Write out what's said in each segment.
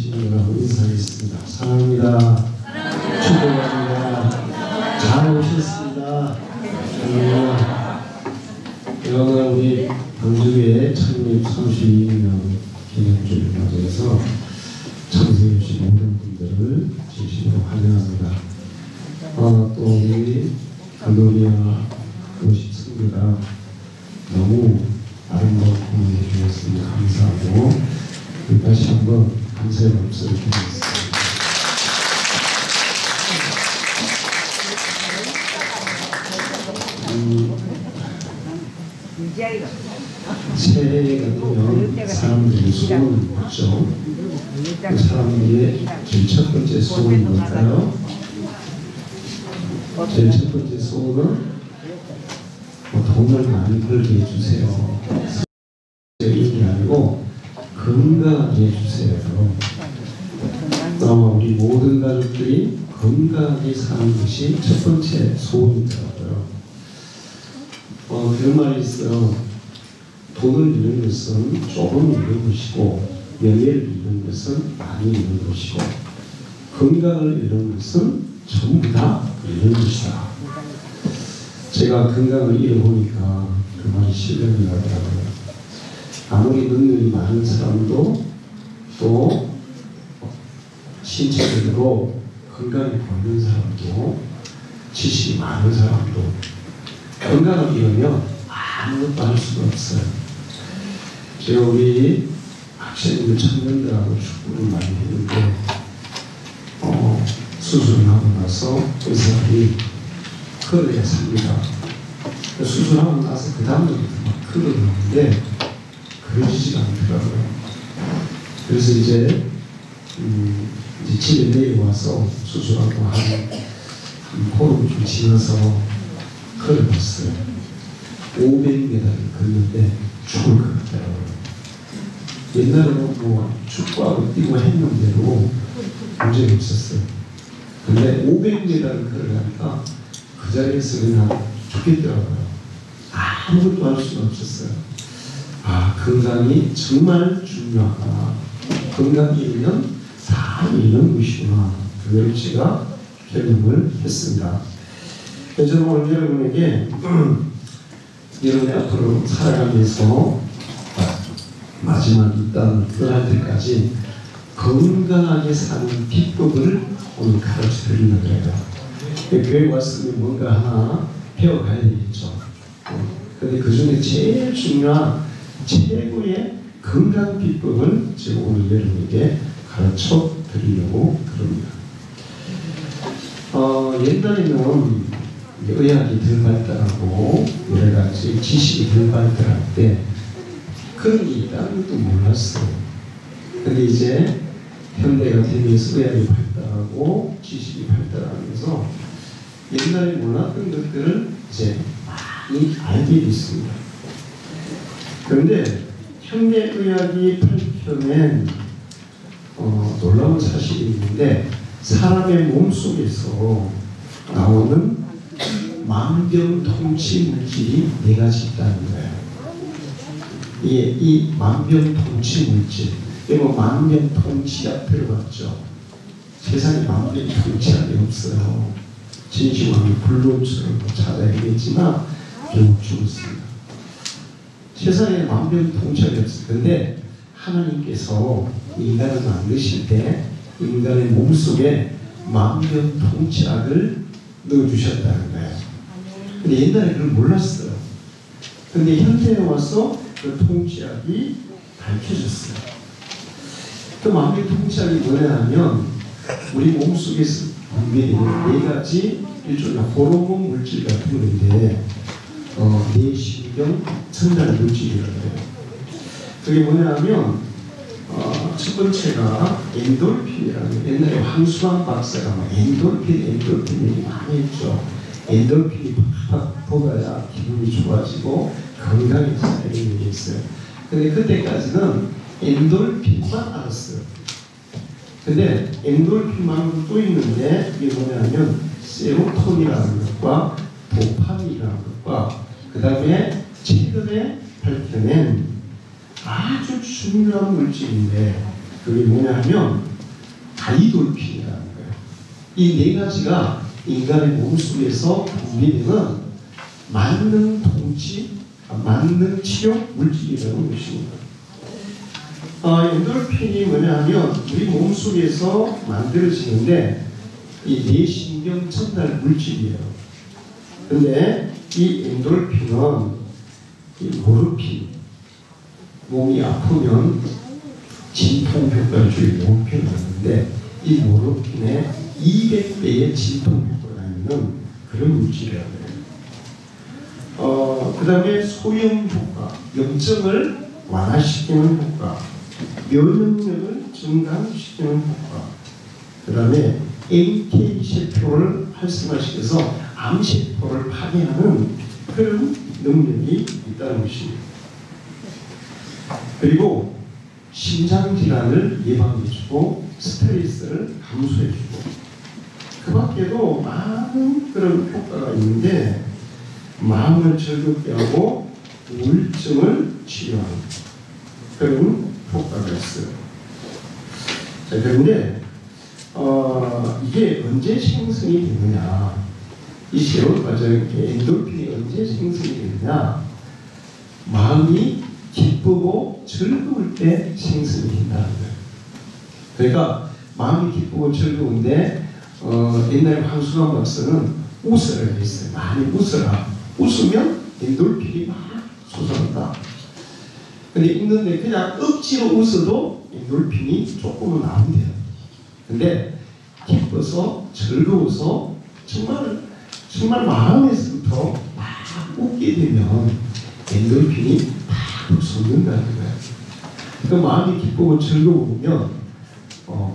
계신 여러분 인사하겠습니다. 사랑합니다. 축복합니다. 잘 오셨습니다. 여러분 우리 광주교회 창립 32주년 기념주를 맞이해서 참석해 주신 모든 분들을 진심으로 환영합니다. 또 우리 글로리아 교식 성교가 너무 아름다운 공연해 주셨습니다. 감사하고 다시 한번 감사의 박수를 드리겠습니다. 새해가 되면 사람들이 소원을 묻죠. 그 사람들의 제일 첫 번째 소원이 뭘까요? 제일 첫 번째 소원은 돈을 많이 벌게 해주세요. 이게 아니고 건강하게 해주세요. 우리 모든 가족들이 건강하게 사는 것이 첫 번째 소원이더라고요. 그런 말이 있어요. 돈을 잃는 것은 조금 잃는 것이고 명예를 잃는 것은 많이 잃는 것이고 건강을 잃는 것은 전부 다 잃는 것이다. 제가 건강을 잃어보니까 그 말이 실감이 나더라고요. 아무리 능력이 많은 사람도 또 신체적으로 건강이 보이는 사람도 지식이 많은 사람도 건강을 잃으면 아무것도 할 수가 없어요. 제가 우리 학생들 청년들하고 축구를 많이 했는데 수술을 하고 나서 의사들이 걸어야 삽니다. 수술하고 나서 그 다음부터 막 걸어오는데 그러지가 않더라고요. 그래서 이제 집에 내려와서 수술하고 한 보름 좀 지나서 걸어봤어요. 500m를 걷는데 죽을 것 같더라고요. 옛날에는 뭐 축구하고 뛰고 했는데도 문제가 없었어요. 근데 500m를 걸어가니까 그 자리에서 그냥 죽겠더라고요. 아무것도 할 수가 없었어요. 건강이 정말 중요하구나. 건강이 잃으면 다 잃는 것이구나. 그걸 제가 경험을 했습니다. 저는 오늘 여러분에게 여러분이 앞으로 살아가면서 마지막 이 땅을 떠날 때까지 건강하게 사는 비법을 오늘 가르쳐 드리는 거예요. 교회 왔으면 뭔가 하나 배워가야 되겠죠. 근데 그 중에 제일 중요한 최고의 건강 비법을 제가 오늘 여러분에게 가르쳐 드리려고 그럽니다. 옛날에는 의학이 덜 발달하고 여러 가지 지식이 덜 발달할 때 그런 게 있다는 것도 몰랐어요. 근데 이제 현대가 되면서 의학이 발달하고 지식이 발달하면서 옛날에 몰랐던 것들을 이제 많이 알게 됐습니다. 그런데 현대의학이 밝혀낸 놀라운 사실이 있는데 사람의 몸속에서 나오는 만병통치 물질이 4가지 있다는 거예요. 이 만병통치 물질, 이거 만병통치약 들어봤죠? 세상에 만병통치약이 없어요. 진시황이 불로처럼 찾아야겠지만 결국 죽었습니다. 세상에 만병통치약이 없어요. 근데 하나님께서 인간을 만드실 때 인간의 몸속에 만병통치약을 넣어주셨다는 거예요. 근데 옛날에 그걸 몰랐어요. 근데 현대에 와서 그 통치약이 밝혀졌어요. 그 만병통치약이 뭐냐면 우리 몸속에서 분비되는 4가지 일종의 호르몬 물질 같은 건데 뇌신경 전달 물질이라고 해요. 그게 뭐냐면 첫 번째가 엔돌핀이라는 옛날에 황수환 박사가 엔돌핀 얘기 많이 했죠. 엔돌핀이 팍팍 돋아야 기분이 좋아지고 건강해진다 이런 얘기 했어요. 근데 그때까지는 엔돌핀만 알았어요. 근데 엔돌핀만으로 또 있는데 이게 뭐냐면 세로토닌이라는 것과 도파민이라는 것과 그 다음에 최근에 밝혀낸 아주 중요한 물질인데 그게 뭐냐면 다이돌핀이라는 거예요. 이 네 가지가 인간의 몸속에서 분비되는 만능 통치, 만능 치료 물질이라는 것입니다. 엔도르핀이 뭐냐 하면 우리 몸속에서 만들어지는데 이 뇌신경 전달 물질이에요. 근데 이 엔도르핀은 이 모르핀, 몸이 아프면 진통 효과를 주는 모르핀을 하는데 이 모르핀의 200배의 진통 효과가 있는 그런 물질이라고 해요. 그 다음에 소염 효과, 염증을 완화시키는 효과, 면역력을 증강시키는 효과, 그 다음에 NK 세포를 활성화시켜서 암세포를 파괴하는 그런 능력이 있다는 것입니다. 그리고 심장질환을 예방해주고 스트레스를 감소해주고 그 밖에도 많은 그런 효과가 있는데 마음을 즐겁게 하고 우울증을 치료하는 그런 효과가 있어요. 자, 그런데 이게 언제 생성이 되느냐, 이 세월 과정에 엔도르핀이 언제 생성이 되느냐, 마음이 기쁘고 즐거울 때 생성이 된다는 거예요. 그러니까 마음이 기쁘고 즐거운데 옛날에 황수강 박사는 웃으라 했어요. 많이 웃어라. 웃으면 엔도르핀이 막 솟아난다. 근데 있는데 그냥 억지로 웃어도 엔도르핀이 조금은 나온대요. 근데 기뻐서 즐거워서 정말 마음에서부터 막 웃게 되면 엔도르핀이 막 솟는다는 거예요. 그 마음이 기쁘고 즐거우면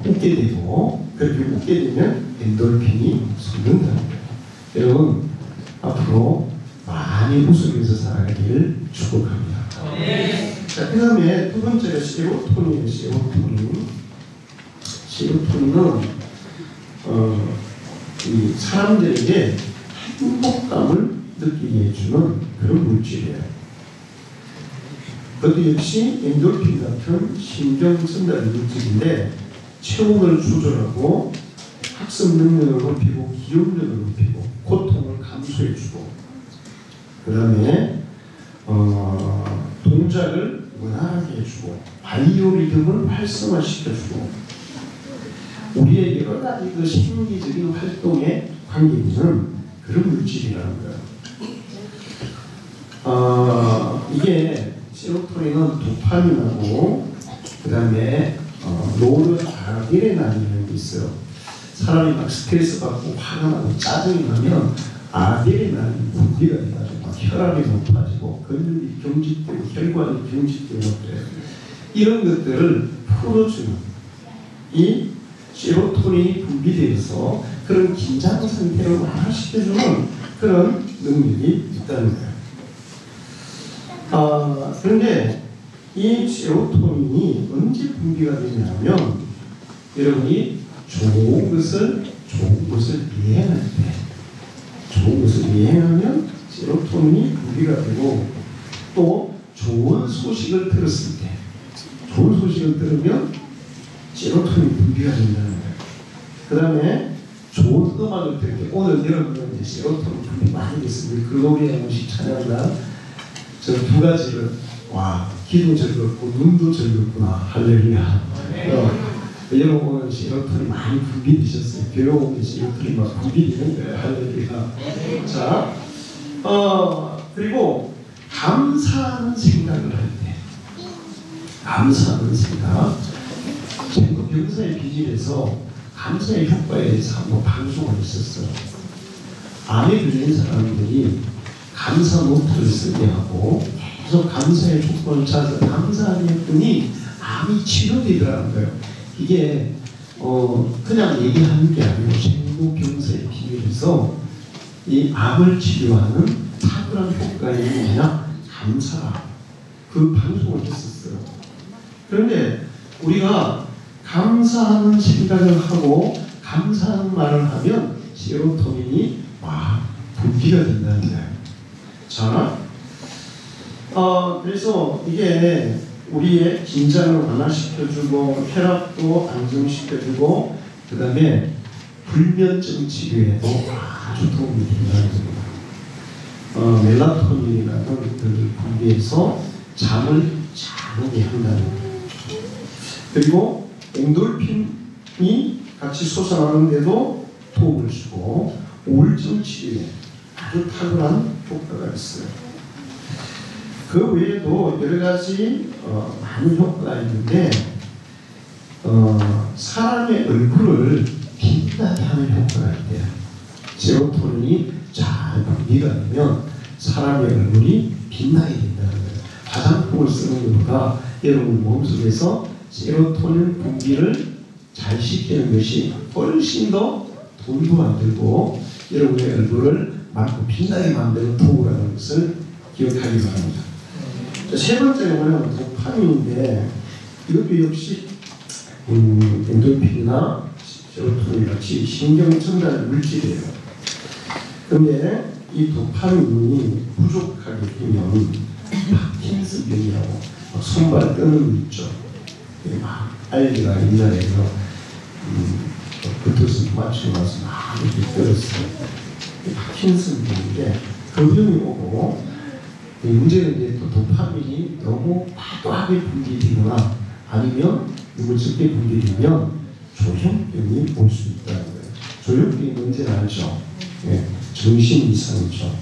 웃게 되고 그렇게 웃게 되면 엔도르핀이 솟는다는 거예요. 여러분 앞으로 많이 웃으면서 살아가기를 축복합니다. 자, 그 다음에 두 번째가 세로토닌이에요. 세로토닌은 이 사람들에게 행복감을 느끼게 해주는 그런 물질이에요. 그것도 역시 엔도르핀 같은 신경 전달 물질인데 체온을 조절하고 학습 능력을 높이고 기억력을 높이고 고통을 감소해주고 그 다음에 동작을 원활하게 해주고 바이오리듬을 활성화시켜주고 우리의 여러 가지 그 심리적인 활동에 관계 있는 그런 물질이라는 거예요. 이게 세로토닌은 도파민하고 그 다음에 노르아드레날린이라는 게 있어요. 사람이 막 스트레스 받고 화가 나고 짜증이 나면 아드레날린 분비가 돼가지고 막 혈압이 높아지고 근육이 경직되고 혈관이 경직되고 그래요. 이런 것들을 풀어주는 이 세로토닌이 분비되어서 그런 긴장 상태를 완화시켜주는 그런 능력이 있다는 거예요. 그런데 이 세로토닌이 언제 분비가 되냐면 여러분이 좋은 것을 이행할 때, 좋은 것을 이행하면 세로토닌이 분비가 되고 또 좋은 소식을 들었을 때, 좋은 소식을 들으면 세로토닌 분비가 된다는 거예요. 그 다음에 좋은 음악을 들을 때, 오늘 여러분은 이제 세로토닌 분비 많이 됐습니다. 글로리아 음식 찬양가 저 두 가지를 와 귀도 즐겁고 눈도 즐겁구나 할렐루야. 여러분 오늘 세로토닌 많이 분비되셨어요. 교회 오면 세로토닌 막 분비되는 거예요. 할렐루야. 자, 그리고 감사하는 생각을 할 때, 감사하는 생각. 제가 병사의 비밀에서 감사의 효과에 대해서 한번 방송을 했었어요. 암에 걸린 사람들이 감사 노트를 쓰게 하고 계속 감사의 조건을 찾아서 감사하게 했더니 암이 치료되더라는 거예요. 이게 그냥 얘기하는 게 아니고 생로병사의 비밀에서 이 암을 치료하는 탁월한 효과의 뭐냐? 감사라. 그 방송을 했었어요. 그런데 우리가 감사하는 생각을 하고 감사하는 말을 하면 세로토닌이 막 분비가 된다는 거예요. 자, 그래서 이게 우리의 긴장을 완화시켜주고 혈압도 안정시켜주고 그 다음에 불면증 치료에도 아주 도움이 된다는 겁니다. 멜라토닌이라는 그 분비에서 잠을 잘 오게 한다는 거예요. 그리고 엔돌핀이 같이 솟아나는데도 도움을 주고 우울증 치료에 아주 탁월한 효과가 있어요. 그 외에도 여러 가지 많은 효과가 있는데 사람의 얼굴을 빛나게 하는 효과가 있대요. 세로토닌이 잘 분비가 되면 사람의 얼굴이 빛나게 된다는 거예요. 화장품을 쓰는 것보다 여러분 몸속에서 세로토닌 분비를 잘 시키는 것이 훨씬 더 돈도 안 들고 여러분의 얼굴을 맑고 빛나게 만드는 도구라는 것을 기억하기 바랍니다. 세 번째는 도파민인데 이것도 역시 엔돌핀이나 세로토닌 같이 신경 전달 물질이에요. 그런데 이 도파민이 부족하게 되면 파킨슨병이라고 손발 뜨는 거 있죠. 막 알기가 옛날에서 붙어서 맞추고 나서 막 이렇게 떨었어요. 파킨슨병인데 그 병이 오고 문제는 이제 또 도파민이 너무 과도하게 분비되거나 아니면 너무 적게 분비되면 조현병이 올 수 있다는 거예요. 조현병이 뭔지는 알죠? 네, 정신 이상이죠.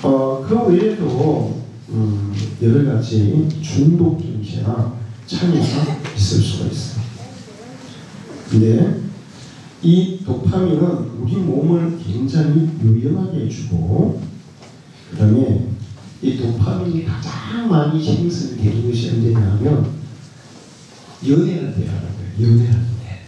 그 외에도 여러 가지 중독 증세나 창해가 있을 수가 있어요. 근데 이 도파민은 우리 몸을 굉장히 유연하게 해주고 그 다음에 이 도파민이 가장 많이 생성이 되는 것이 언제냐면 연애할 때 하는 거예요. 연애할 때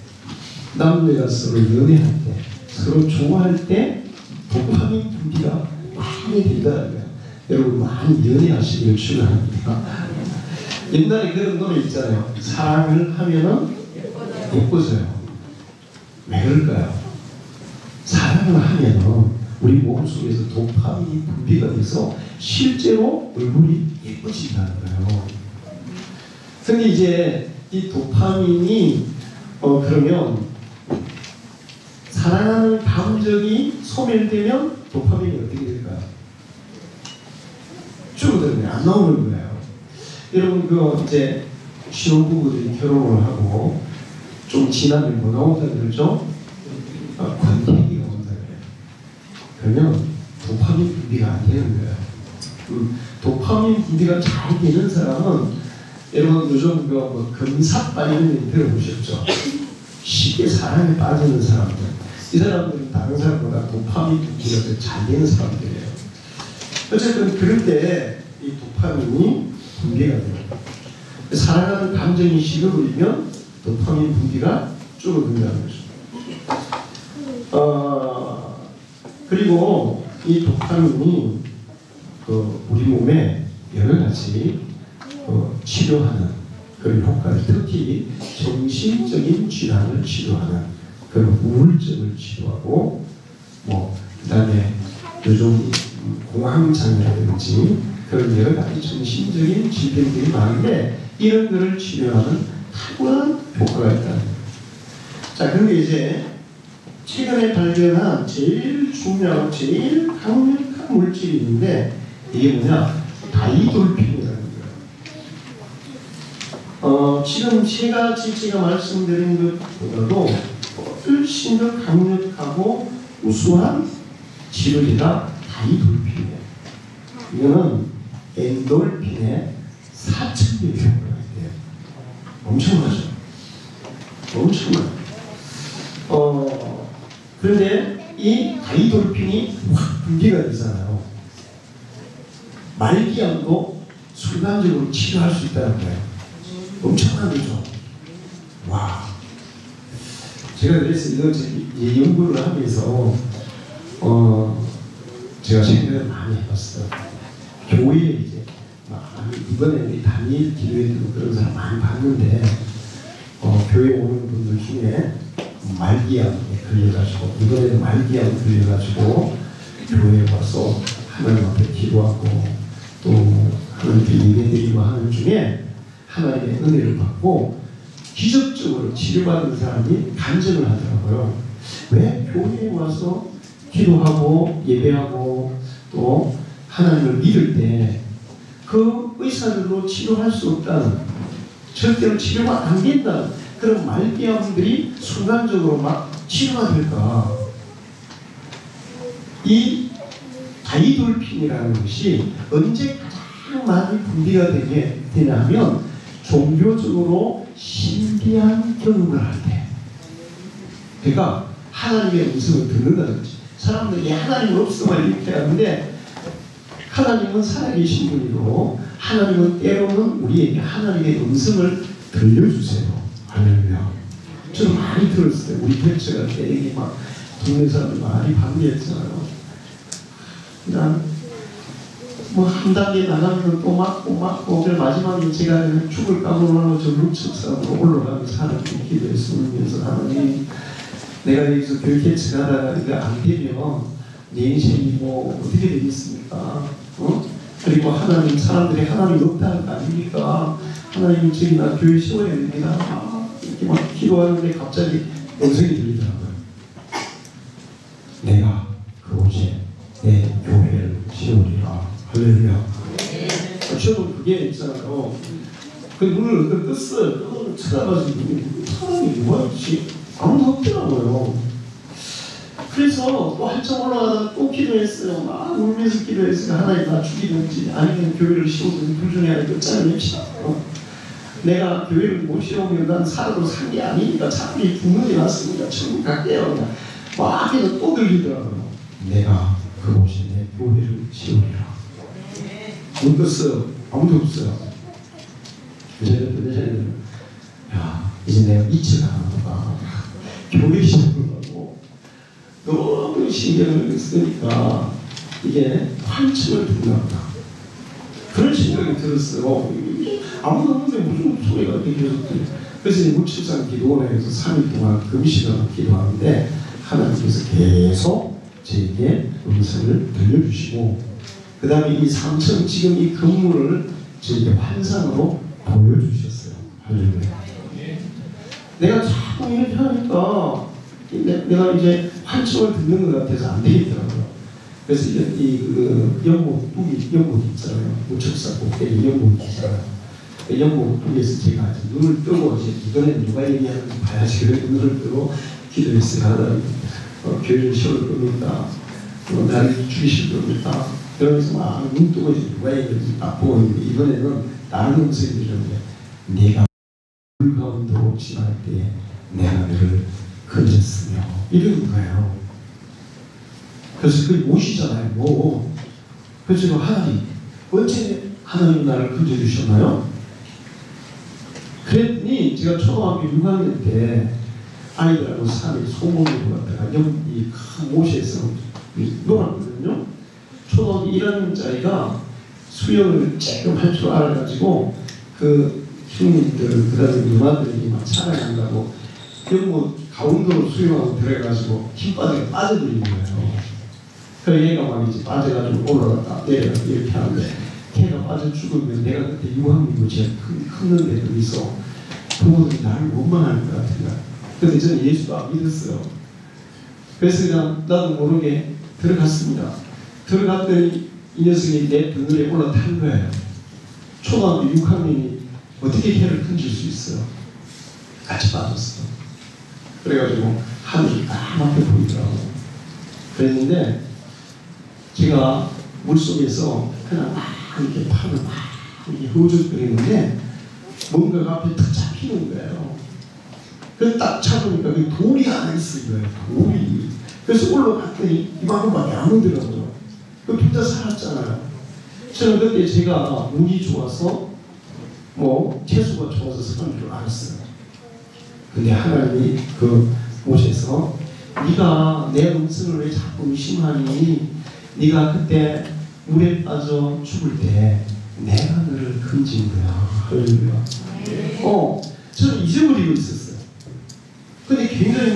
남녀가 서로 연애할 때 서로 좋아할 때 도파민 분비가 많이 된다는 거예요. 여러분 많이 연애하시길 축원합니다. 옛날에 그런 노래 있잖아요. 사랑을 하면은 예뻐져요. 왜 그럴까요? 사랑을 하면은 우리 몸속에서 도파민이 분비가 돼서 실제로 얼굴이 예뻐진다는 거예요. 근데 이제 이 도파민이 그러면 사랑하는 감정이 소멸되면 도파민이 어떻게 될까요? 줄어드는 거예요. 안 나오는 거예요. 여러분 그 이제 신혼부부들이 결혼을 하고 좀 지나면 뭐 나온다 그러죠? 권태기가 온다 그래요. 그러면 도파민 분비가 안 되는 거예요. 도파민 분비가 잘 되는 사람은 여러분 요즘 뭐 금사빠 이런 데 들어보셨죠? 쉽게 사랑에 빠지는 사람들, 이 사람들은 다른 사람보다 도파민 분비가 더 잘 되는 사람들이에요. 어쨌든 그럴 때 이 도파민이 분비가 돼요. 사랑하는 감정이 식어버리면 도파민 분비가 줄어든다는 거죠. 그리고 이 도파민이 우리 몸에 여러 가지 치료하는 그런 효과를, 특히 정신적인 질환을 치료하는 그런 우울증을 치료하고 그다음에 요즘 공황장애라든지 그런 여러 가지 정신적인 질병들이 많은데 이런 것을 치료하는 탁월한 효과가 있다는 거예요. 자, 그런데 이제 최근에 발견한 제일 중요하고 제일 강력한 물질이 있는데 이게 뭐냐? 다이돌핀이라는 거예요. 지금 세 가지 제가 말씀드린 것보다도 훨씬 더 강력하고 우수한 치료제가 다이돌핀이에요. 이거는 엔돌핀의 4,000배의 효과가 있대요. 엄청나죠? 엄청나요. 그런데 이 다이돌핀이 확 분비가 되잖아요. 말기암도 순간적으로 치료할 수 있다는 거예요. 엄청난 거죠. 와. 제가 그래서 이거 연구를 하면서 제가 생각을 많이 해봤어요. 교회에 이제 이번에 단일 기도회도 그런 사람 많이 봤는데 교회 오는 분들 중에 말기암에 걸려가지고 이번에는 말기암 걸려가지고 교회에 와서 하나님 앞에 기도하고 또 하나님께 예배드리고 하는 중에 하나님의 은혜를 받고 기적적으로 치료받은 사람이 간증을 하더라고요. 왜 교회에 와서 기도하고 예배하고 또 하나님을 믿을 때 그 의사들로 치료할 수 없다는, 절대로 치료가 안 된다는 그런 말기암들이 순간적으로 막 치료가 될까? 이 다이돌핀이라는 것이 언제 가장 많이 분비가 되냐면 종교적으로 신비한 경험을 할 때. 그러니까 하나님의 음성을 듣는다든지, 사람들이 하나님 없음을 이렇게 하는데 하나님은 살아계신 분이고 하나님은 때로는 우리에게 하나님의 음성을 들려주세요. 할렐루야. 저는 많이 들었어요. 우리 백처가 때에게 막 동네 사람들 많이 반대했잖아요. 그냥 뭐 한 단계 나가면 또 맞고 그래 마지막에 제가 죽을까 모르고 저 룩석상으로 올라가면서 하나님 기도했으면서 하나님 내가 여기서 교회 지나다가 이거 안 되면 내 인생이 뭐 어떻게 되겠습니까? 그리고 하나님, 사람들이 하나님 없다는 거 아닙니까? 하나님 저기 나 교회 세워야 됩니다. 이렇게 막 기도하는데 갑자기 음성이 들리더라고요. 내가 그곳에 내 교회를 세우리라. 할렐루야. 저도 그게 있잖아요. 그 눈을 떴어요. 쳐다봐가지고 사람이 누가 있지? 아무도 없더라고요. 그래서 또 한참 올라가다가 또 기도했어요. 막 울면서 기도했어요. 하나님 나 죽이든지 아니면 교회를 세우든지 둘 중에 하나 끝장을 냅시다. 내가 교회를 못 세우면 난 살아도 산 게 아니니까 차라리 죽는 게 낫습니다. 천국 갈게요. 막 해서 또 들리더라고요. 내가 그곳에 내 교회를 세우리라. 못 떴어요. 아무도 없어요. 제가 그때는 야 이제 내가 이치가 나는구나. 교회 세우려고 너무 신경을 쓰니까 이게 환청을 듣는다. 그런 생각이 들었어요. 아무도 없는데 무슨 소리가 이렇게 계속 들려. 그래서 이제 묵칠상 기도원에서 3일 동안 금시간을 기도하는데 하나님께서 계속 저에게 음성을 들려주시고 그 다음에 이 3층 지금 이 건물을 저에게 환상으로 보여주셨어요. 할렐루야. 내가 자꾸 이렇게 하니까 내가 이제 환청을 듣는 것 같아서 안 되겠더라고요. 그래서 이 연못 있잖아요. 우측사 꼭대기 연못 있잖아요. 연못 북에서 제가 눈을 뜨고 이제 이번에는 누가 얘기하는지 봐야지. 그래서 눈을 뜨고 기도했어요. 하나님 교회를 세울 겁니다. 나를 죽이실 겁니다. 그러면서 막 눈 뜨고 이제 누가 얘기하는지 딱 보고 있는데 이번에는 다른 음성이 들렸는데 네가 물 가운데로 지날 때에 내가 너를 건졌으며 이러는 거예요. 그래서 그게 무엇이잖아요. 뭐. 그래서 제가 하나님 언제 하나님 나를 건져주셨나요? 그랬더니 제가 초등학교 6학년 때 아이들하고 산에 소모임을 갔다가 이 큰 모시에서 놀았거든요. 초등학교 1학년짜리가 수영을 조금 할 줄 알아가지고 그 형님들 그 다음에 누나들이 막 찬양한다고 연못 가운데로 수영하고 들어가가지고 힘바닥에 빠져들인 거예요. 그래서 얘가 막 이제 빠져가지고 올라갔다 내려갔다 이렇게 하는데 걔가 빠져 죽으면 내가 그때 6학년이고 제일 컸는데 거기서 부모들이 나를 원망할 것 같은 거야. 그래서 저는 예수도 안 믿었어요. 그래서 그냥 나도 모르게 들어갔습니다. 들어갔더니 이 녀석이 내 등에 올라탄 거예요. 초등학교 6학년이 어떻게 걔를 건질 수 있어요? 같이 빠졌어. 그래가지고 하늘이 까맣게 보이더라고요. 그랬는데 제가 물속에서 그냥 막 이렇게 팔을 막 이렇게 허우적거리는데 뭔가가 앞에 탁 잡히는 거예요. 그래서 딱 잡으니까 그 돌이 하나 있을 거예요. 돌이. 그래서 올라갔더니 이만큼밖에 안 오더라고요. 그 둘 다 살았잖아요. 저는 그때 제가 운이 좋아서 뭐 재수가 좋아서 사는 줄 알았어요. 근데 하나님이 그 곳에서 네가 내 음성을 왜 자꾸 의심하니? 네가 그때 물에 빠져 죽을 때 내가 너를 건진 거야. 할렐루야. 저는 잊어버리고 있었어요. 근데 굉장히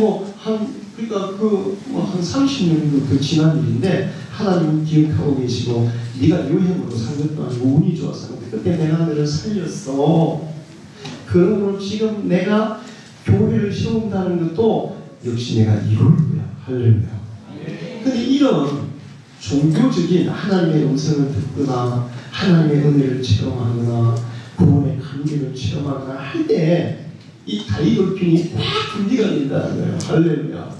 그러니까 한 30년 정도 그 지난 일인데 하나님은 기억하고 계시고 네가 요행으로 산 것도 아니고 운이 좋아서 그때 내가 너를 살렸어. 그러므로 지금 내가 교회를 세운다는 것도 역시 내가 이룰 거야. 할렐루야. 근데 이런 종교적인 하나님의 음성을 듣거나 하나님의 은혜를 체험하거나 구원의 감격을 체험하거나 할 때 이 다이돌핀이 확 분리가 된다는 거예요. 할렐루야.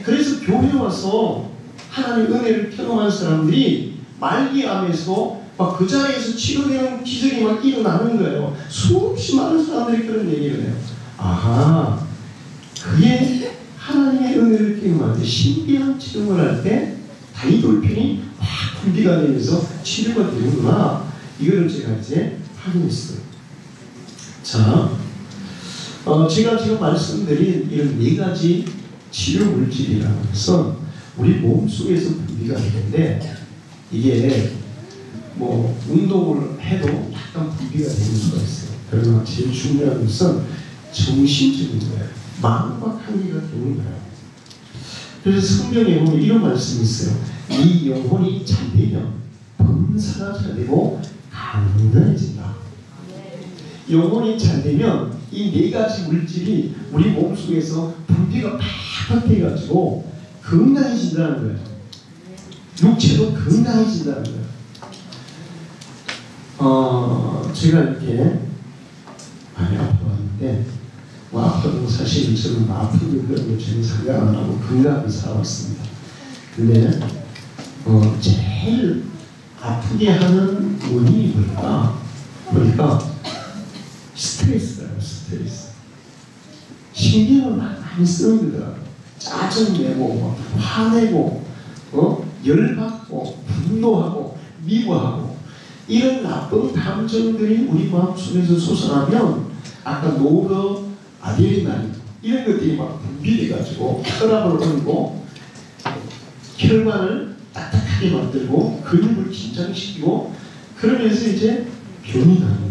그래서 교회 와서 하나님의 은혜를 경험한 사람들이 말기암에서 막 그 자리에서 치료되는 기적이 막 일어나는 거예요. 수없이 많은 사람들이 그런 얘기를 해요. 아하, 그게 하나님의 은혜를 경험할 때, 신비한 체험을 할 때 다이돌핀이 확 분비가 되면서 치료가 되는구나. 이거를 제가 이제 확인했어요. 자, 제가 지금 말씀드린 이런 네 가지 치료 물질이라는 것은 우리 몸속에서 분비가 되는데, 이게 뭐 운동을 해도 약간 분비가 되는 수가 있어요. 그러나 제일 중요한 것은 정신적인 거예요. 마음과 관계가 되는 거예요. 그래서 성경에 보면 이런 말씀이 있어요. 이 영혼이 잘 되면 범사가 잘 되고 강건해진다. 영혼이 잘 되면 이 네 가지 물질이 우리 몸속에서 분비가 팍팍 해가지고 건강해진다는 거예요. 육체도 건강해진다는 거예요. 제가 이렇게 많이 아파왔는데, 뭐 아파도 사실 저는 아픈 거 그런 거 전혀 생각 안 하고 건강하게 살아왔습니다. 근데 제일 아프게 하는 원인이 뭘까? 보니까 스트레스예요. 스트레스. 신경을 많이 쓰는 거더라고요. 짜증내고 화내고 열받고 분노하고 미워하고 이런 나쁜 감정들이 우리 마음속에서 솟아나면 아까 노르 아드레날린 이런 것들이 막 분비돼가지고 혈압을 올리고 혈관을 딱딱하게 만들고 근육을 긴장시키고 그러면서 이제 병이 나는 거예요.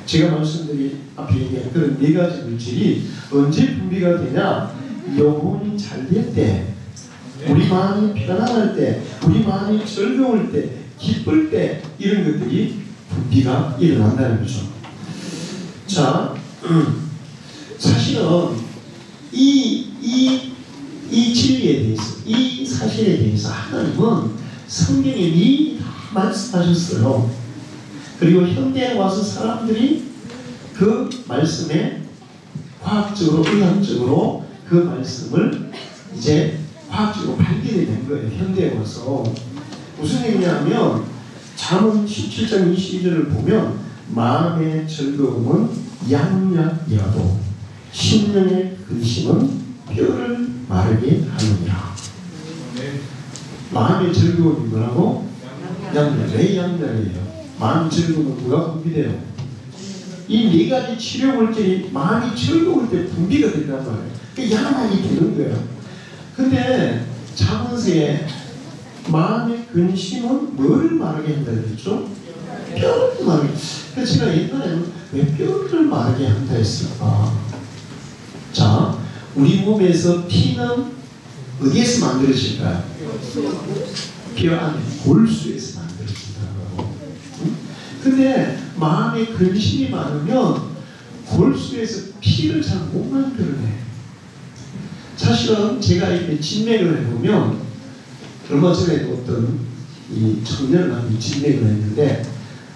제가 말씀드린 앞에 얘기한 그런 네 가지 물질이 언제 분비가 되냐? 영혼이 잘 될 때, 우리 마음이 편안할 때, 우리 마음이 즐거울 때, 기쁠 때 이런 것들이 분비가 일어난다는 거죠. 자, 사실은 이 진리에 대해서, 이 사실에 대해서 하나님은 성경에 미리 다 말씀하셨어요. 그리고 현대에 와서 사람들이 그 말씀에 과학적으로, 의학적으로 그 말씀을 이제 과학적으로 발견해낸 거예요. 현대에 와서. 무슨 얘기냐면 잠언 17장 22절을 보면 마음의 즐거움은 양약이라도 심령의 근심은 뼈를 마르게 하느니라. 마음의 즐거움이 뭐라고? 양약. 왜 양약이에요? 마음 즐거움은 누가 분비돼요? 이 네 가지 치료 물질이 마음이 즐거울 때 분비가 된단 말이에요. 그 양약이 되는 거예요. 근데 잠언서에 마음의 근심은 뭘 마르게 한다 그랬죠? 뼈를 마르게. 그래서 제가 옛날에는 왜 뼈를 마르게 한다 했을까? 자, 우리 몸에서 피는 어디에서 만들어질까요? 뼈 안에 골수에서 만들어진다고. 근데 마음에 근심이 많으면 골수에서 피를 잘 못 만들어내. 사실은 제가 이렇게 진맥을 해보면 얼마 전에도 어떤 이 청년한테 진맥을 했는데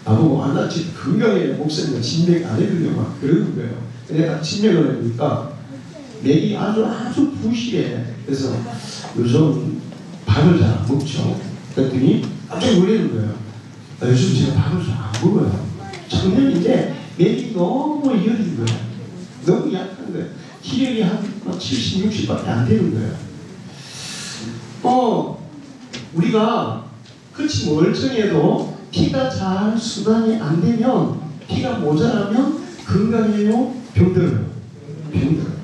나보고 나 지금 건강해 목사님과 진맥 안 해주려고 막 그러는 거예요. 내가 진맥을 해보니까 맥이 아주 부실해. 그래서 요즘 밥을 잘 안 먹죠. 그랬더니 깜짝 놀라는 거예요. 요즘 제가 밥을 잘 안 먹어요. 청년인데 맥이 너무 여린 거예요. 너무 약한 거예요. 기력이 한 70, 60밖에 안 되는 거예요. 우리가 그렇지 멀쩡해도 피가 잘 순환이 안 되면, 피가 모자라면 건강해요? 병들어요? 병들어요.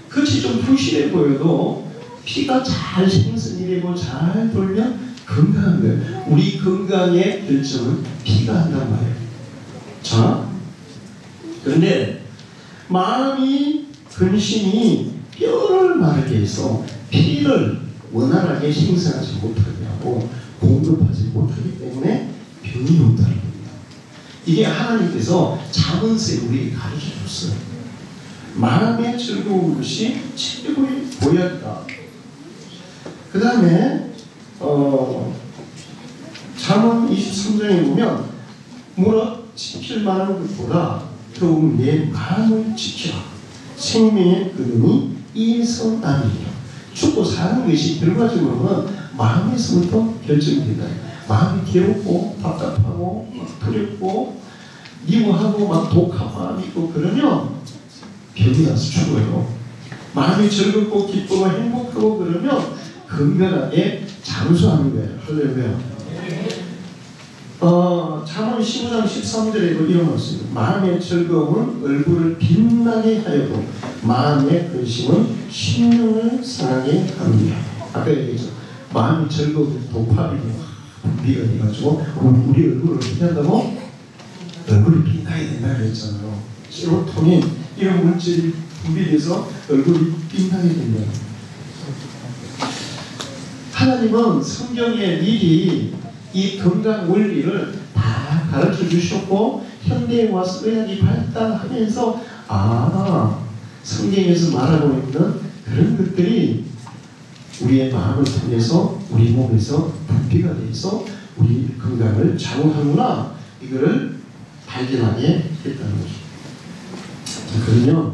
그렇지 좀 부실해 보여도 피가 잘 생성이 되고 잘 돌면 건강한 거예요. 우리 건강의 결정은 피가 한단 말이에요. 자, 그런데 마음이 근심이 뼈를 마르게 해서 피를 원활하게 생산하지 못하게 하고 공급하지 못하기 때문에 병이 온다는 겁니다. 이게 하나님께서 자문서에 우리에게 가르쳐 줬어요. 마음의 즐거운 것이 최고의 보약이다. 그 다음에 잠언 23장에 보면 무릇 지킬 만한 것보다 더욱 내 마음을 지키라. 생명의 근원이 이에서 나니라. 죽고 사는 것이 결과적으로는 마음에서부터 결정된다. 마음이 괴롭고 답답하고 막 두렵고 미워하고 막 독한 마음이 있고 그러면 병이 나서 죽어요. 마음이 즐겁고 기쁘고 행복하고 그러면 건강하게 장수하는 거예요. 할렐루야. 잠언 15장 13절에도 이런 말씀입니다. 마음의 즐거움은 얼굴을 빛나게 하여도 마음의 근심은 심령을 상하게 합니다. 아까 얘기했죠. 마음이 즐거운 도파민이 분비가 돼가지고 우리 얼굴을 어떻게 한다고? 얼굴이 빛나게 된다 그랬잖아요. 세로토닌 이런 물질이 분비돼서 얼굴이 빛나게 된다. 하나님은 성경에 미리 이 건강 원리를 다 가르쳐 주셨고 현대에 와서 의학이 발달하면서 성경에서 말하고 있는 그런 것들이 우리의 마음을 통해서 우리 몸에서 분비가 돼서 우리 건강을 좌우하구나 이거를 발견하게 했다는 거죠. 그러면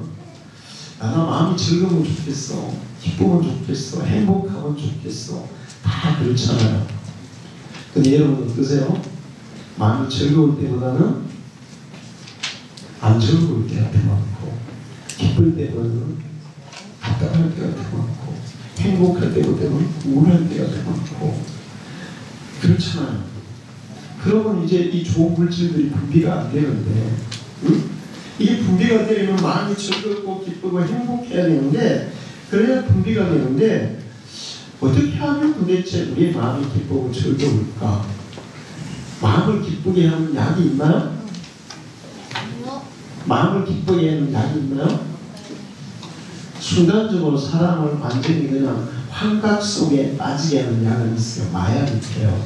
나가 마음이 즐거우면 좋겠어, 기쁘면 좋겠어, 행복하면 좋겠어, 다 그렇잖아요. 근데 여러분 어떠세요? 마음이 즐거울 때보다는 안 즐거울 때가 더 많고 기쁠 때보다는 답답할 때가 더 많고 행복할 때보다는 우울할 때가 더 많고 그렇잖아요. 그러면 이제 이 좋은 물질들이 분비가 안 되는데 이게 분비가 되려면 마음이 즐겁고 기쁘고 행복해야 되는데 그래야 분비가 되는데 어떻게 하면 도대체 우리의 마음이 기쁘고 즐거울까? 마음을 기쁘게 하는 약이 있나요? 마음을 기쁘게 하는 약이 있나요? 순간적으로 사람을 완전히 그냥 환각 속에 빠지게 하는 약은 있어요. 마약이 있어요.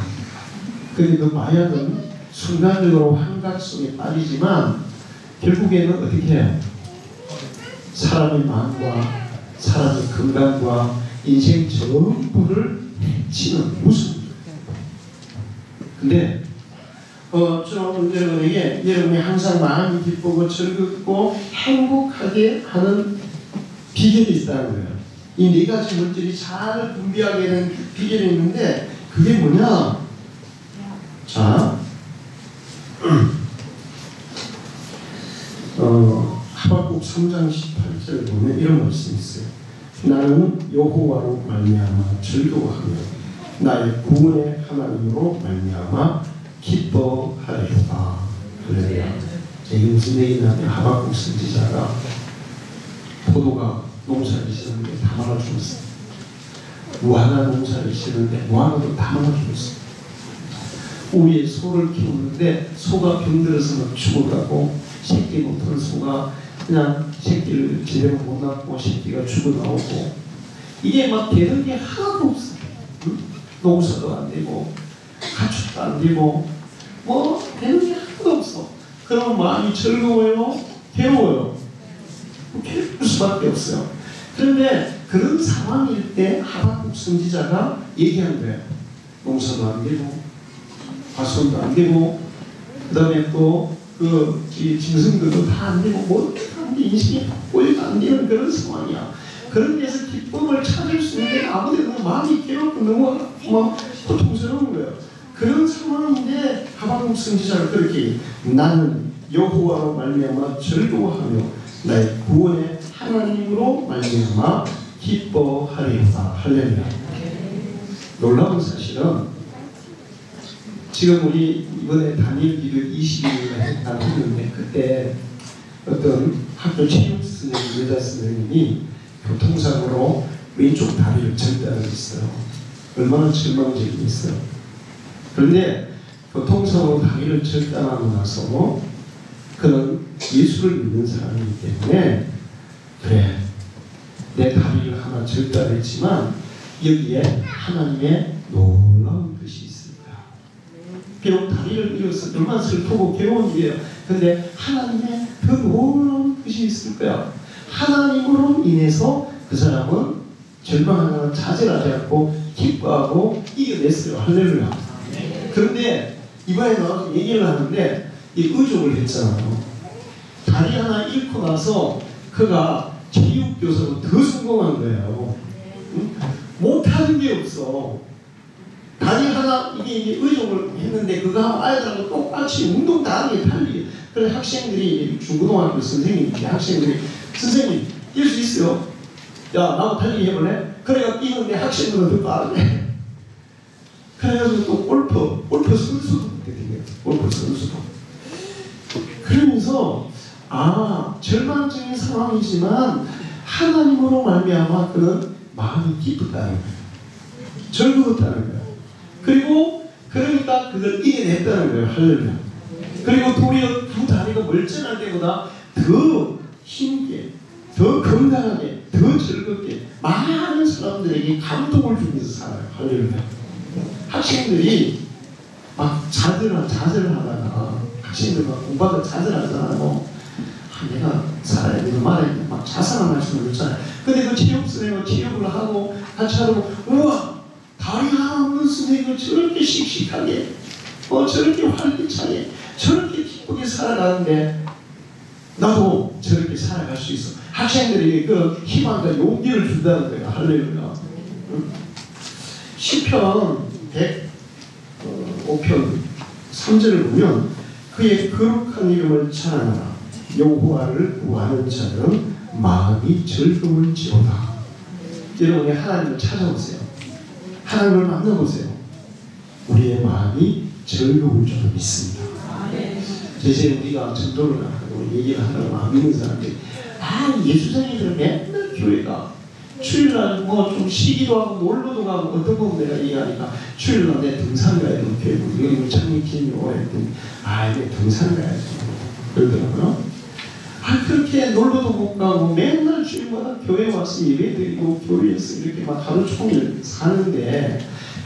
근데 그 마약은 순간적으로 환각 속에 빠지지만 결국에는 어떻게 해요? 사람의 마음과 사람의 건강과 인생 전부를 해치는 무슨 근데 저는 여러분이 항상 마음이 기쁘고 즐겁고 행복하게 하는 비결이 있다는 거예요. 이 네 가지 물질이 잘 분비하게 되는 비결이 있는데 그게 뭐냐? 자, 하박국 3장 18절에 보면 이런 말씀이 있어요. 나는 여호와로 말미암아 즐거워하며 나의 구원의 하나님으로 말미암아 기뻐하리로다. 할렐루야. 이게 무슨 얘기냐면 하박국 선지자가 포도가 농사를 지었는데 다 말아 죽었어요. 무화과 농사를 지었는데 무화과도 다 말아 죽었어요. 우리의 소를 키우는데 소가 병들어서 막 죽어가고 새끼 못하는 소가 그냥 새끼를 제대로 못 낳고 새끼가 죽어나오고 이게 막 되는 게 하나도 없어. 응? 농사도 안 되고 가축도 안 되고 뭐 되는 게 하나도 없어. 그러면 마음이 즐거워요? 괴로워요? 괴로울 수밖에 없어요. 그런데 그런 상황일 때 하박국 선지자가 얘기한 거예요. 농사도 안 되고 과수원도 안 되고 그 다음에 또 그 짐승들도 다 안 되고 뭐 인식이 꼴도 안 되는 그런 상황이야. 그런 데서 기쁨을 찾을 수 있는데 아무데도 마음이 괴롭고 너무 막 고통스러운 거예요. 그런 상황인데 하박국 선지자가 그렇게 나는 여호와로 말미암아 즐거워하며 나의 구원의 하나님으로 말미암아 기뻐하리로다. 할렐루야. 놀라운 사실은 지금 우리 이번에 단일 기도 20일을 했다고 했는데 그때 어떤 학교 체육 선생님, 여자 선생님이 교통사고로 왼쪽 다리를 절단했어요. 얼마나 절망적이겠어요. 그런데 교통사고로 다리를 절단하고 나서 그는 예수를 믿는 사람이기 때문에 그래 내 다리를 하나 절단했지만 여기에 하나님의 놀라운 뜻이 있을 거야. 비록 다리를 잃어서 얼마나 슬프고 괴로운 일이에요. 근데 하나님의 더 놀라운 뜻이 있을 거야. 하나님으로 인해서 그 사람은 절망하다가 좌절하지 않고 기뻐하고 이겨냈어요. 할렐루야. 그런데 이번에 나와서 얘기를 하는데 이 의족을 했잖아요. 다리 하나 잃고 나서 그가 체육교사로 더 성공한 거예요. 못하는 게 없어. 다리 하나 이게 의족을 했는데 그거 아이들하고 똑같이 운동 다 하게 달리. 그래서 학생들이 중고등학교 선생님이 학생들이 선생님 뛸 수 있어요? 야 나도 달리기 해볼래? 그래가 뛰는데 학생들은 더 빠르네. 그래가지고 또 골프 선수도 되게 골프 선수도. 그러면서 절망적인 상황이지만 하나님으로 말미암아 그는 마음이 기쁘다는 거예요. 즐거웠다는 거예요. 그리고 그러니까 그걸 이겨냈다는 거예요. 할렐루야. 그리고 도리어 두 다리가 멀쩡할 때보다 더 힘있게, 더 건강하게, 더 즐겁게 많은 사람들에게 감동을 주면서 살아요. 할렐루야. 학생들이 막 좌절하다가 학생들 막 공부하다 좌절하잖아요. 내가 살아야 되는 말에 막 자상한 말씀을 했잖아요. 근데 그 체육 선생님은 체육을 하고 같이 하고 우와 다리 하나 없는 선생님을 저렇게 씩씩하게 저렇게 활기차게 저렇게 기쁘게 살아가는데 나도 저렇게 살아갈 수 있어. 학생들에게 그 희망과 용기를 준다는 거예요. 할렐루야. 시편 105편 3절을 보면 그의 거룩한 이름을 찬양하라. 여호와를 구하는 자는 마음이 즐거울지어다. 여러분이 하나님을 찾아보세요. 하나님을 만나보세요. 우리의 마음이 즐거울 줄 믿습니다. 이제 우리가 전도를 하고 얘기를 하다가 안 믿는 사람들이 예수쟁이들 맨날 교회가 주일날 뭐 좀 쉬기도 하고 놀러도 가고 어떤 거 내가 얘기하니까 주일날 내 등산 가야 되는 교회 여기 창립팀이요 했더니 이게 등산 가야 돼 그러더라고요. 그렇게 놀러도 못 가고 맨날 주일마다 교회 와서 예배드리고 교회에서 이렇게 막 하루 종일 사는데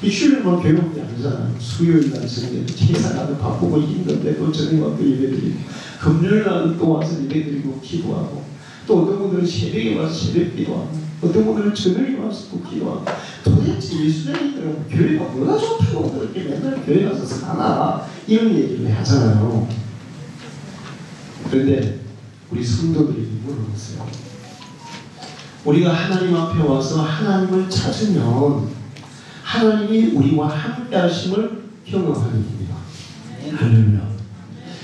이 주일만 교회 오는 게 아니잖아요. 수요일날 저녁에 회사 가도 바쁘고 힘든데 또 저녁에 와서 예배드리고 금요일날 또 와서 예배드리고 기도하고 또 어떤 분들은 새벽에 와서 새벽 기도하고 어떤 분들은 저녁에 와서 또 기도하고 도대체 예수님들은 교회가 뭐가 좋다고 그렇게 맨날 교회 가서 사나 이런 얘기를 하잖아요. 그런데 우리 성도들에게 물어보세요. 우리가 하나님 앞에 와서 하나님을 찾으면 하나님이 우리와 함께 하심을 경험하게 됩니다. 할렐루야.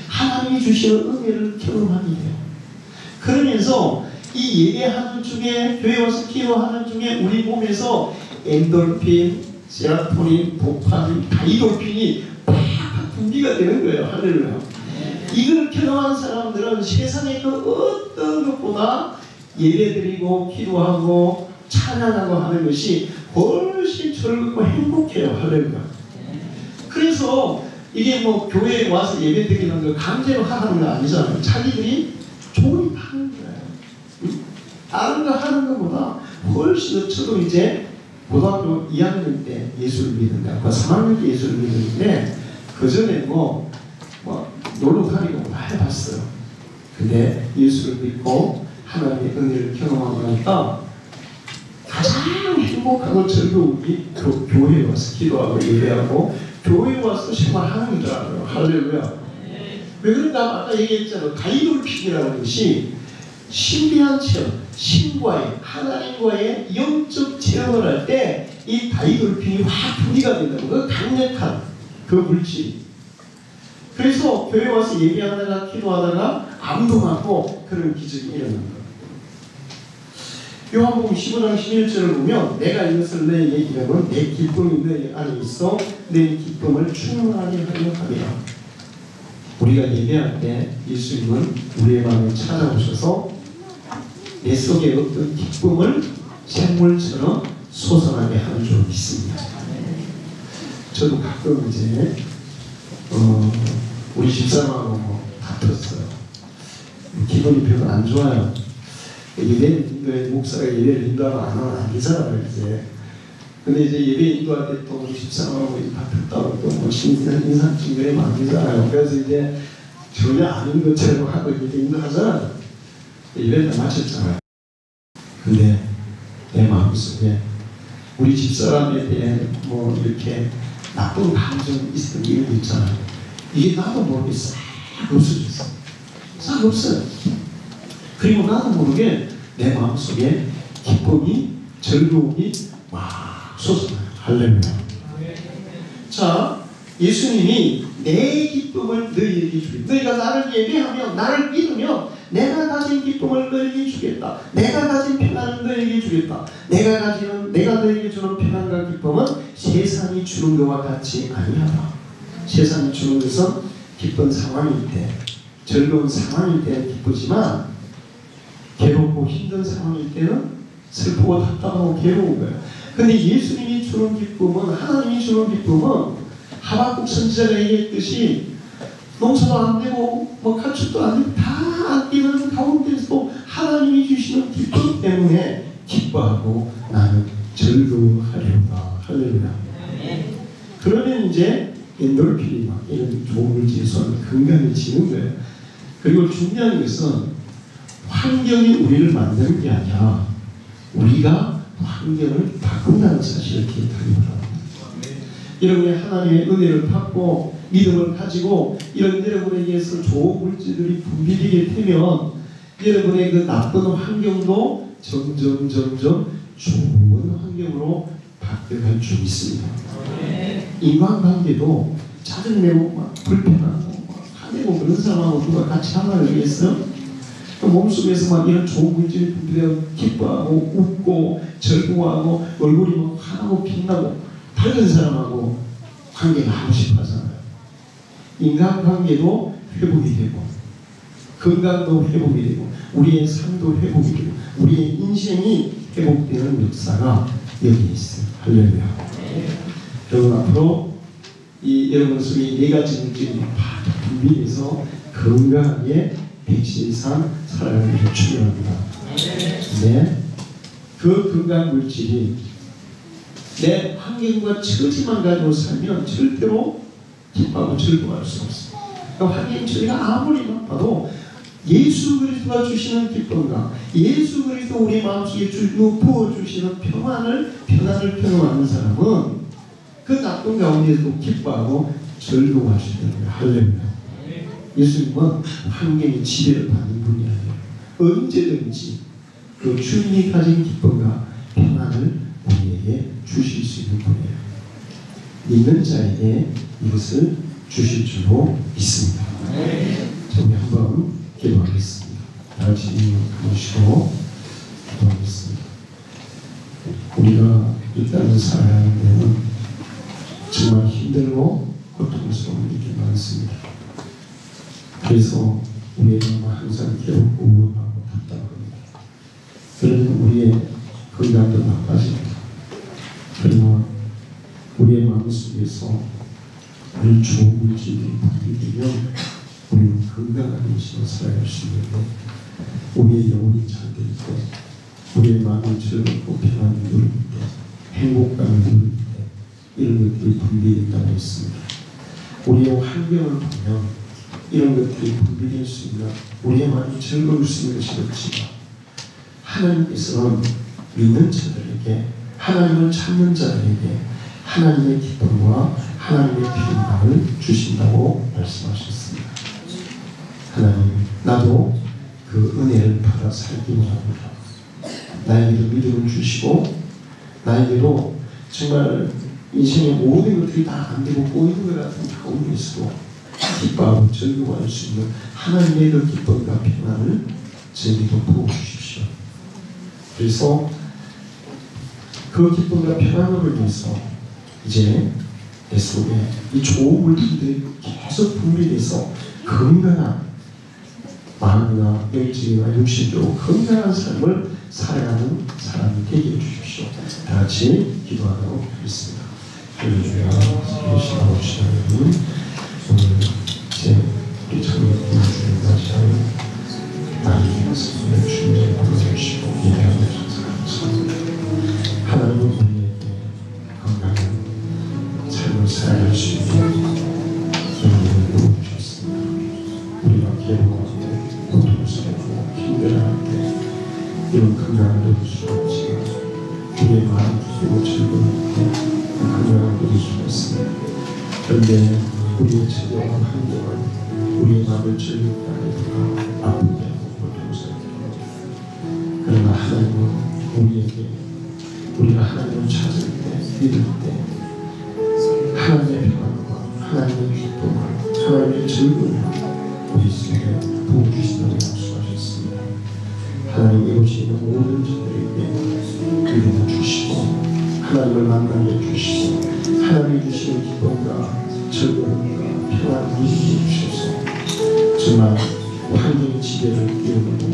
하나님이 주시는 은혜를 경험하게 돼요. 그러면서 이 예배하는 중에 교회 와서 기도하는 중에 우리 몸에서 엔돌핀, 세라토닌, 도파민, 다이돌핀이 팍팍 분비가 되는 거예요. 할렐루야. 이걸 경험한 사람들은 세상의 그 어떤 것보다 예배드리고 기도하고 찬양하고 하는 것이 훨씬 즐겁고 행복해요. 할렐루야. 그래서 이게 뭐 교회에 와서 예배드리는 걸 강제로 하는 거 아니잖아요. 자기들이 조립하는 거예요. 다른 거 하는 것보다 훨씬 더 저도 이제 고등학교 2학년 때 예수를 믿는다. 3학년 때 예수를 믿는데 그 전에 뭐 놀러 다니고 다 해봤어요. 근데 예수를 믿고 하나님의 은혜를 경험하고 나니까 가장 행복하고 즐거운 게 교회에 와서 기도하고 예배하고 교회에 와서 생활하는 거더라고요. 할렐루야. 왜 그런가 아까 얘기했잖아요. 다이돌핀이라는 것이 신비한 체험, 신과의 하나님과의 영적 체험을 할 때 이 다이돌핀이 확 분비가 된다고. 그 강력한 그 물질이. 그래서 교회 와서 예배하다가 기도하다가 암동하고 그런 기적이 일어난 거예요. 요한복음 15장 11절을 보면 내가 이것을 너에게 이르면 내 기쁨이 너희 안에 있어 내 기쁨을 충만하게 하려 함이라. 우리가 예배할 때 예수님은 우리의 마음에 찾아오셔서 내 속에 어떤 기쁨을 샘물처럼 솟아나게 하는 줄 믿습니다. 저도 가끔 이제 우리 집사람하고 다퉜어요. 기분이 별로 안 좋아요. 예배 목사가 예배를 인도하면 안 하면 안 되잖아요. 이제 근데 이제 예배 인도할 때 또 우리 집사람하고 바뀌었다고 또뭐 인상 찡그레 만들잖아요. 그래서 이제 전혀 아닌 것처럼 하고 이렇게 인도하잖아요. 예배를 다 마쳤잖아요. 근데 내 마음속에 우리 집사람에 대해 뭐 이렇게 나쁜 감정이 있었던 이유도 있잖아요. 이게 나도 모르게 싹 없어졌어. 싹 없어요. 그리고 나도 모르게 내 마음속에 기쁨이, 즐거움이 막 솟아나요. 할렐루야. 자, 예수님이 내 기쁨을 너희에게 주겠다. 너희가 나를 예배하며 나를 믿으며 내가 가진 기쁨을 너희에게 주겠다. 내가 가진 평안을 너희에게 주겠다. 내가 너희에게 주는 평안과 기쁨은 세상이 주는 것과 같이 아니하다. 세상이 주는 것은 기쁜 상황일 때, 즐거운 상황일 때는 기쁘지만 괴롭고 힘든 상황일 때는 슬프고 답답하고 괴로운 거예요. 근데 예수님이 주는 기쁨은, 하나님이 주는 기쁨은 하박국 선지자가 얘기했듯이 농사도 안 되고 뭐 가축도 안 되고 다 안 되는 가운데서 하나님이 주시는 기쁨 때문에 기뻐하고 나는 즐거워하려다. 할렐루야. 그러면 이제 엔도르핀이 막 이런 좋은 물질에서 건강해지는 거예요. 그리고 중요한 것은 환경이 우리를 만드는 게 아니라 우리가 환경을 바꾼다는 사실을 기억하기 바랍니다. 여러분이 하나님의 은혜를 받고 믿음을 가지고 이런 여러분에게서 좋은 물질들이 분비되게 되면 여러분의 그 나쁜 환경도 점점 좋은 환경으로 바뀌어갈 줄 믿습니다. 인간관계도 짜증내고 막 불편하고 막 화내고 그런 사람하고 누가 같이 하나를 위해서 몸속에서 막 이런 좋은 물질이 분비되어 기뻐하고 웃고 즐거워하고 얼굴이 막 환하고 빛나고 다른 사람하고 관계를 하고 싶어 하잖아요. 인간관계도 회복이 되고 건강도 회복이 되고 우리의 삶도 회복이 되고 우리의 인생이 회복되는 역사가 여기 있어요. 할렐루야. 여러분 앞으로 이 여러분 속에 네 가지 물질이 분비해서 건강하게 100세 이상 살아가기를 축원합니다. 네, 그 건강 물질이 내 환경과 처지만 가지고 살면 절대로 기뻐하고 즐거워할 수 없습니다. 그러니까 환경 처지가 아무리 나빠도 예수 그리스도가 주시는 기쁨과 예수 그리스도 우리 마음속에 부어주시는 평안을 경험하는 사람은 그 나쁜 가운데서도 기뻐하고 즐거워할 수 있는 거예요. 할렐루야. 예수님은 환경에 지배를 받는 분이 아니에요. 언제든지 그 주님이 가진 기쁨과 평안을 우리에게 주실 수 있는 분이에요. 믿는 자에게 이것을 주실 줄로 믿습니다. 자, 우리 한번 기도하겠습니다. 다 같이 모시고 기도하겠습니다. 우리가 이 땅을 살아가는 데는 정말 힘들고 고통스러운 일이 많습니다. 그래서 우리의 마음은 항상 괴롭고 우울하고 답답합니다. 그러면 우리의 건강도 나빠집니다. 그러나 우리의 마음속에서 늘 좋은 물질들이 분비되면 우리는 건강한 인생을 살아갈 수 있는데 우리의 영혼이 잘 될 때, 우리의 마음이 즐겁고 평안을 누릴 때, 행복감을 누릴 때 이런 것들이 분비된다고 했습니다. 우리의 환경을 보면 이런 것들이 분비될 수 있는 우리의 마음이 즐거울 수 있는 것이 없지만 하나님께서는 믿는 자들에게 하나님을 찾는 자들에게 하나님의 기쁨과 하나님의 평강을 주신다고 말씀하셨습니다. 하나님, 나도 그 은혜를 받아 살기 원합니다. 나에게도 믿음을 주시고 나에게도 정말 인생의 모든 것들이 다 안 되고 꼬이는 것 같은 가운데서도 기뻐하고 즐거워할 수 있는 하나님의 그 기쁨과 평안을 저에게도 부어주십시오. 그래서 그 기쁨과 평안을 위해서 이제 내 속에 이 좋은 물질들이 계속 분비돼서 건강한 마음이나 영적이나 육신적으로 건강한 삶을 살아가는 사람이 되게 해주십시오. 다 같이 기도하도록 하겠습니다. 할렐루야. 살아계신 아버지 하나님, 오늘 이제 우리 참여해 주는 것을 나를 위해서 주님을 보내주시고 예배하며 감사합니다. 하나님은 우리에게 우리의 마음 기쁘고 즐거울 때 건강을 누릴 수가 있습니다. 그런데 우리의 체력과 환경은 우리의 마음을 즐겁게 하니까 아프게 하고 고통스럽게 합니다. 그러나 하나님은 우리가 하나님을 찾을 때, 믿을 때 하나님의 평안과 하나님의 기쁨과 하나님의 즐거움을 우리 속에 부어주시다고 약속하셨습니다. 하나님 이곳에 있는 모든 자들에게 믿음을 주시고 하나님을 만나게 해주시고 하나님이 주시는 기쁨과 즐거움과 평안을 누리게 주셔서 정말 환경의 지배를 뛰어넘고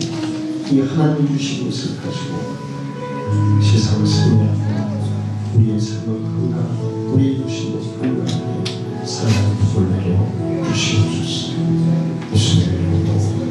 이 하나님이 주신 것을 가지고 세상을 승리하고 우리의 삶을 건강하고 우리의 주신 것을 건강하게 살아가는 복을 내려 주시옵소서. 예수님의 이름으로